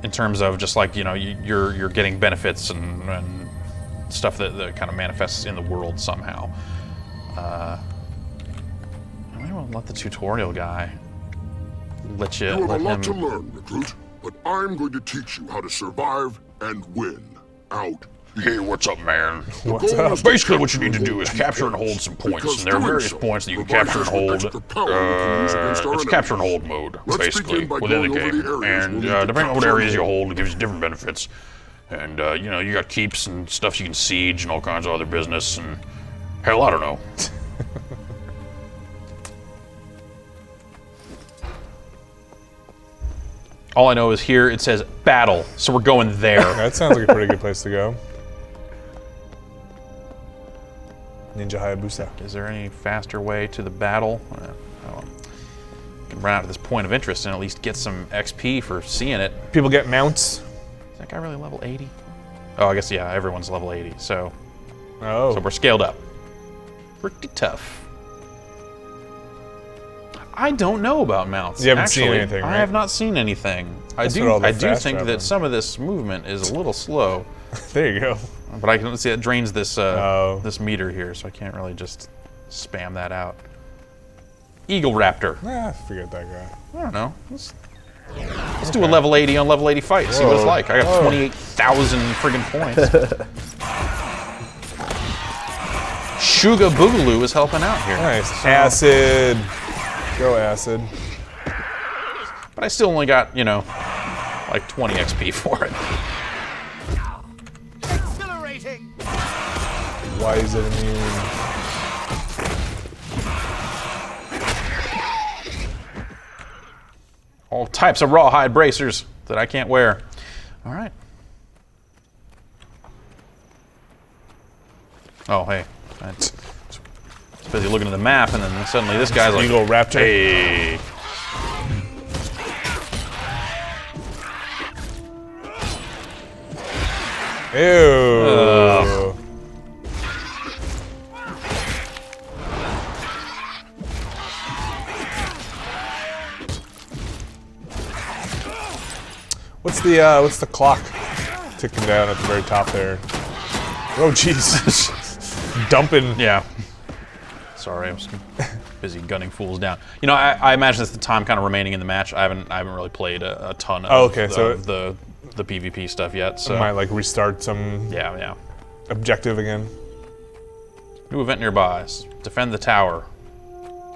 In terms of just like, you know, you're getting benefits and stuff that kind of manifests in the world somehow. I might want to let the tutorial guy let You have a lot to him. learn, recruit, but I'm going to teach you how to survive and win out here. Hey, what's up, man? What's goal up? is Basically, to what you need to capture do is the capture and whole hold some points, because and there are doing various so points that you can provides capture and us with hold. extra power we can use against our It's enemies. capture and hold mode, Let's basically, begin by within the going over game. the areas And we'll need to depending on what capture areas and you hold. hold, it gives you different benefits. And you know, you got keeps and stuff you can siege and all kinds of other business. And hell, I don't know. All I know is here it says battle, so we're going there. That sounds like a pretty good place to go. Ninja Hayabusa. Is there any faster way to the battle? I don't know. You can run out to this point of interest and at least get some XP for seeing it. People get mounts. Is that guy really level 80? Oh, I guess, yeah, everyone's level 80, so Oh. we're scaled up. Pretty tough. I don't know about mounts. You haven't seen actually. anything, I right? have not seen anything. That's what all the I do fast think travel. that some of this movement is a little slow, There you go. but I can see it drains this Oh. this meter here, so I can't really just spam that out. Eagle Raptor. Forget that guy. I don't know. Let's do a level 80 on level 80 fight. See what it's Whoa. like. I got 28,000 friggin' points. Suga Boogaloo is helping out here. Nice. So- Acid. Go acid. But I still only got, you know, like 20 XP for it. Why is it immune? All types of rawhide bracers that I can't wear. All right. Oh, hey. I was busy looking at the map, and then suddenly this guy's like, Eagle Raptor. hey. Ew. What's the clock ticking down at the very top there? Oh jeez. Dumping. Yeah. Sorry, I was busy gunning fools down. You know, I imagine it's the time kind of remaining in the match. I haven't really played a ton of, Oh, okay, so of the PvP stuff yet. So Might like restart some yeah. objective again. New event nearby. Defend the tower.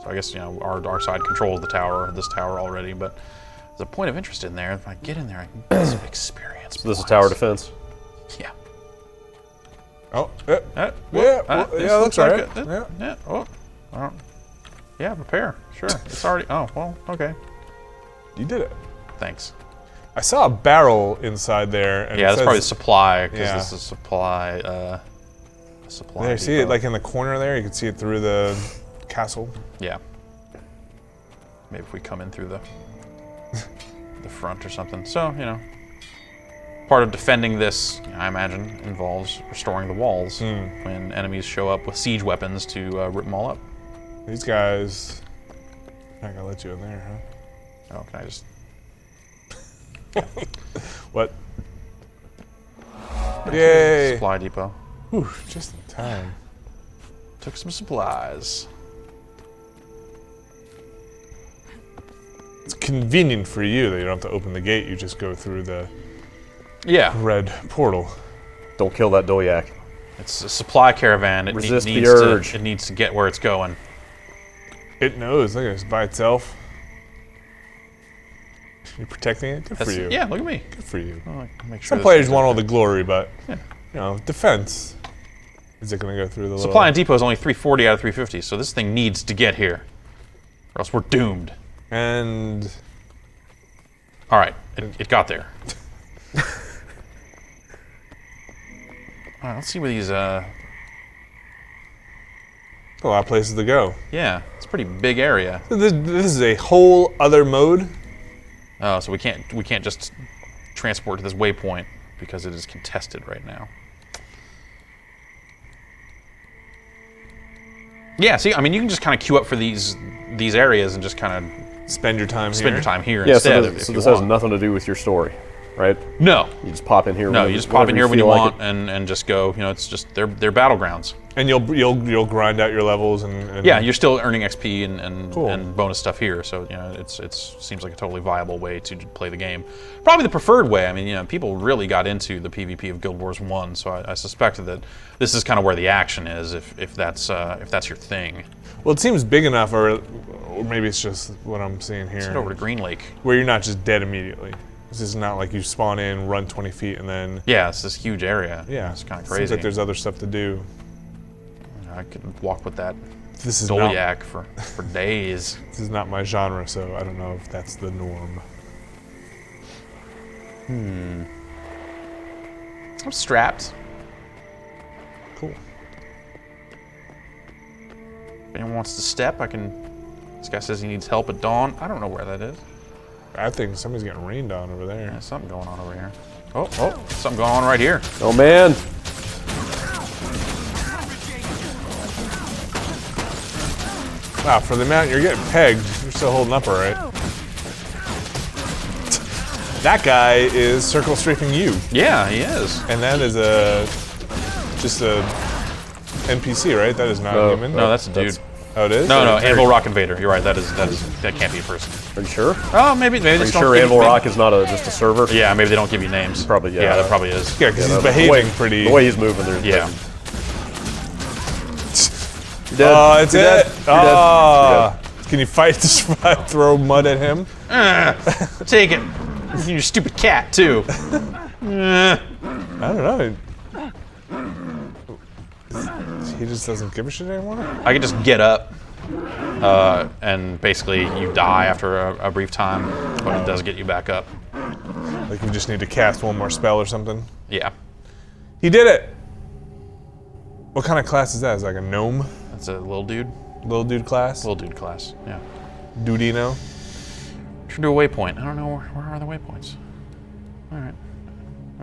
So I guess, you know, our side controls the tower, this tower already, but there's a point of interest in there. If I get in there, I can get some experience. This is points. tower defense. Yeah. Oh, This looks alright. it. Yeah. Yeah. Oh. Yeah, prepare. Sure. It's already. Oh, well, okay. You did it. Thanks. I saw a barrel inside there. And Yeah, it that's says, probably supply, because Yeah. this is supply. Supply. There, see it depot. like in the corner there? You can see it through the castle. Yeah. Maybe if we come in through the the front or something. So, you know, part of defending this, I imagine, involves restoring the walls when enemies show up with siege weapons to rip them all up. These guys. I'm not gonna let you in there, huh? Oh, can I just? What? Yay! Supply depot. Whew, just in time. Took some supplies. It's convenient for you that you don't have to open the gate. You just go through the Yeah, red portal. Don't kill that Dolyak. it's a supply caravan. It Resist the needs urge. to. It needs to get where it's going. It knows. Look at it. It's by itself. You're protecting it. Good for That's, you. yeah, look at me. Good for you. Oh, make sure Some this players is want all okay. the glory, but you know, defense. Is it going to go through the Supply and little... depot is only 340 out of 350, so this thing needs to get here, or else we're doomed. And All right, it got there. All right, let's see where these. A lot of places to go. Yeah, it's a pretty big area. So this is a whole other mode. Oh, so we can't just transport to this waypoint because it is contested right now. Yeah, see, I mean, you can just kind of queue up for these areas and just kind of Spend your time spend here. your time here Yeah, instead. so if this, you this has want. nothing to do with your story, right? No, You just pop in here. no, whenever- you just pop in whenever here when you feel like want it. and just go. You know, it's just they're battlegrounds. And you'll grind out your levels and Yeah, you're still earning XP and Cool. and bonus stuff here, so you know it seems like a totally viable way to play the game. Probably the preferred way. I mean, you know, people really got into the PvP of Guild Wars 1, so I suspect that this is kind of where the action is, if that's your thing. Well, it seems big enough, or maybe it's just what I'm seeing Let's head here, over to Green Lake. where you're not just dead immediately. This is not like you spawn in, run 20 feet, and then Yeah, it's this huge area. yeah, it's kind of Seems crazy. like there's other stuff to do. I could walk with that This is not, Dolyak for days. this is not my genre, so I don't know if that's the norm. I'm strapped. Cool. If anyone wants to step, I can. This guy says he needs help at dawn. I don't know where that is. I think somebody's getting rained on over there. There's something going on over here. Oh, something going on right here. Oh man, Wow, for the amount you're getting pegged, you're still holding up all right. That guy is circle strafing you, Yeah, he is. and that is just a NPC, right? That is not No, human. No, that's a dude. Oh, it is. No, Anvil Rock Invader. You're right. That can't be a person. are you sure? Oh, maybe they Are you just sure don't give Anvil maybe- Rock is not just a server? Yeah, maybe they don't give you names. Probably, yeah. Yeah, that probably is. Yeah, because he's The behaving way- pretty. The way he's moving, there's Yeah. You're dead. Oh, it's You're it. dead. You're dead. Oh. Can you fight to survive? Throw mud at him? Take it. You stupid cat too. I don't know. He just doesn't give a shit anymore? I could just get up, and basically you die after a brief time, but it does get you back up. Like you just need to cast one more spell or something? Yeah, He did it! What kind of class is that? Is it like a gnome? that's a little dude. Little dude class? Little dude class. Yeah. Dudino? Should do a waypoint. I don't know where are the waypoints. All right.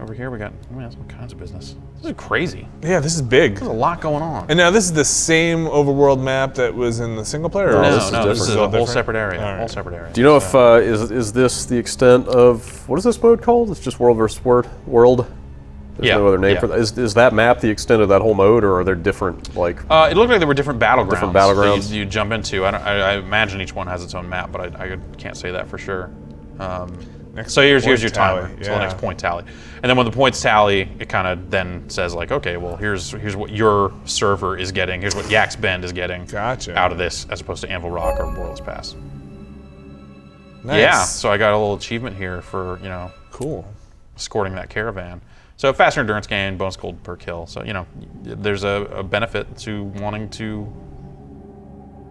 Over here we got that's all kinds of business. This is crazy. Yeah, this is big. There's a lot going on. And now this is the same overworld map that was in the single player? Or No, this no, this is all a whole different? separate area. All right. Whole separate area. Do you know if is this the extent of what is this mode called? It's just World versus World. There's Yeah, no other name yeah. for that. Is that map the extent of that whole mode, or are there different like? It looked like there were different battlegrounds. Different battlegrounds. That you jump into. I imagine each one has its own map, but I can't say that for sure. Next So here's point your tally, timer. So yeah. the next point tally, and then when the points tally, it kind of then says like, okay, well here's what your server is getting. Here's what Yak's Bend is getting Gotcha. out of this, as opposed to Anvil Rock or World's Pass. Nice. Yeah. So I got a little achievement here for Cool. escorting that caravan. So faster endurance gain, bonus gold per kill. So there's a benefit to wanting to.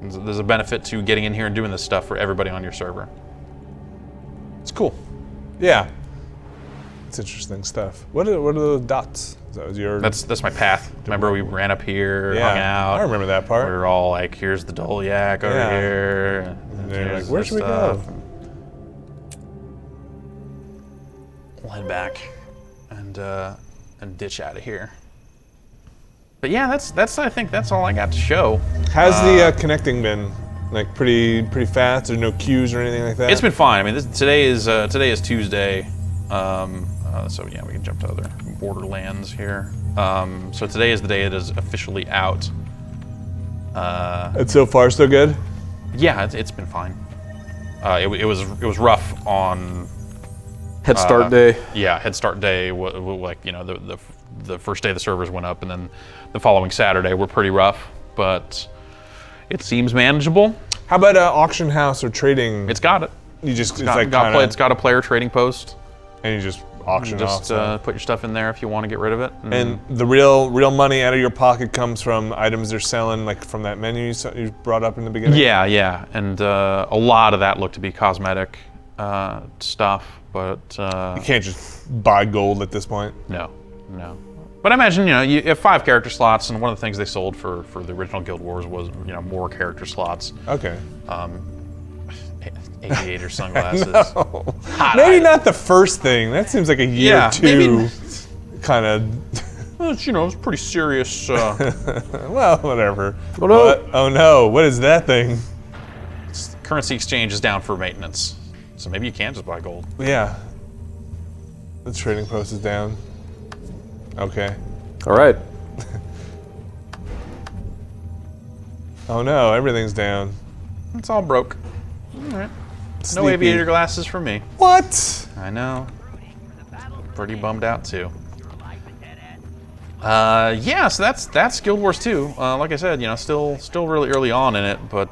There's a benefit to getting in here and doing this stuff for everybody on your server. It's cool. Yeah. It's interesting stuff. What are those dots? That was your... That's my path. Remember we ran up here, hung out. I remember that part. We were all like, "Here's the Dolyak over Yeah. here." And they're here's like, "Where this should we stuff." go? We'll head back and ditch out of here. But yeah, that's I think that's all I got to show. How's the connecting been? Like pretty fast? There's no queues or anything like that? It's been fine. I mean, today is Tuesday, so yeah, we can jump to other Borderlands here. So today is the day it is officially out. And so far so good? Yeah, it's been fine. It was rough on Head start day. yeah, Head Start Day. Like the first day the servers went up, and then the following Saturday were pretty rough, but it seems manageable. How about auction house or trading? It's got it. you just It's got a player trading post. and you just auction Just off. stuff. put your stuff in there if you want to get rid of it. And the real money out of your pocket comes from items they're selling, like from that menu you brought up in the beginning. yeah, and a lot of that looked to be cosmetic stuff. But You can't just buy gold at this point. no. But I imagine, you know, you have 5 character slots, and one of the things they sold for the original Guild Wars was, you know, more character slots. Okay. Aviator sunglasses. No. Maybe not the first thing. That seems like a year Yeah, 2 maybe- kind of. Well, you know, it's pretty serious. Well, whatever. Oh, no. What? Oh no! What is that thing? Currency exchange is down for maintenance, so maybe you can just buy gold. Yeah. The trading post is down. Okay. All right. Oh no! Everything's down. It's all broke. All right. No Sleepy. aviator glasses for me. What? I know. Pretty bummed out too. Yeah, so that's Guild Wars 2. Like I said, you know, still really early on in it, but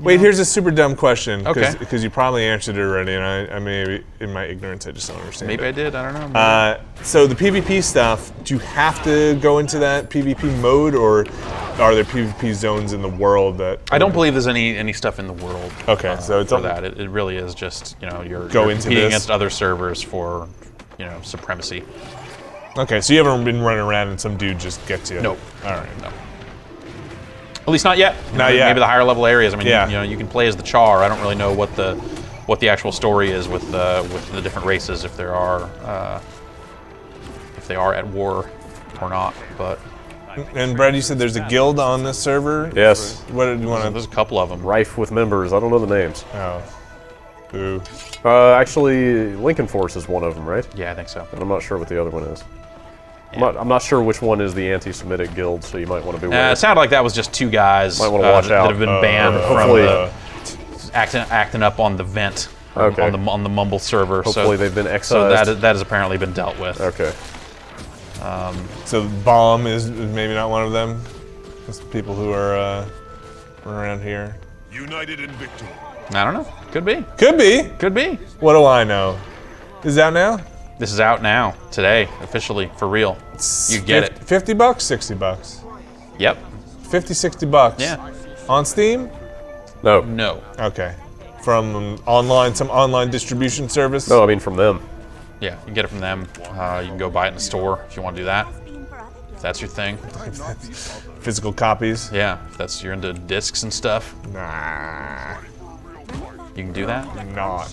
Wait, here's a super dumb question. Okay. Because you probably answered it already, and I may, in my ignorance, I just don't understand. maybe it. I did. I don't know. So the PvP stuff, do you have to go into that PvP mode, or are there PvP zones in the world that? I don't believe there's any stuff in the world. Okay, so it's for all- that. It really is just, you know, you're Go you're into competing this. against other servers for, you know, supremacy. Okay, so you haven't been running around and some dude just gets you. Nope. All right. No. At least not yet. Not yet. Maybe the higher level areas. I mean, Yeah. you know, you can play as the Char. I don't really know what the actual story is with the different races, if there are if they are at war or not. But And Brad, you said there's a guild on this server. Yes. What did you want there's to? a couple of them. Rife with members. I don't know the names. Oh. Boo. Actually, Lincoln Force is one of them, right? Yeah, I think so. And I'm not sure what the other one is. I'm not sure which one is the anti-Semitic guild, so you might want to be aware. It sounded like that was just 2 guys Might wanna watch that out. have been banned from hopefully- acting up on the vent Okay. on the Mumble server. Hopefully so, they've been so excised. that has apparently been dealt with. Okay. So bomb is maybe not one of them. It's the people who are around here. United in victory. I don't know. Could be. Could be. Could be. What do I know? Is it out now? This is out now, today, officially, for real. You get it. $50, $60. Yep. 50, $60. Yeah. On Steam? No. No. Okay. From some online distribution service? No, I mean from them. Yeah, you can get it from them. You can go buy it in the store if you want to do that. If that's your thing. Physical copies? Yeah, if that's you're into discs and stuff, Nah. you can do that. Not.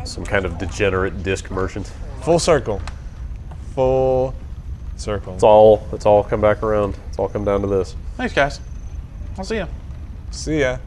Some kind of degenerate disc merchant. Full circle. Full circle. It's all come back around. It's all come down to this. Thanks, guys. I'll see you. See ya.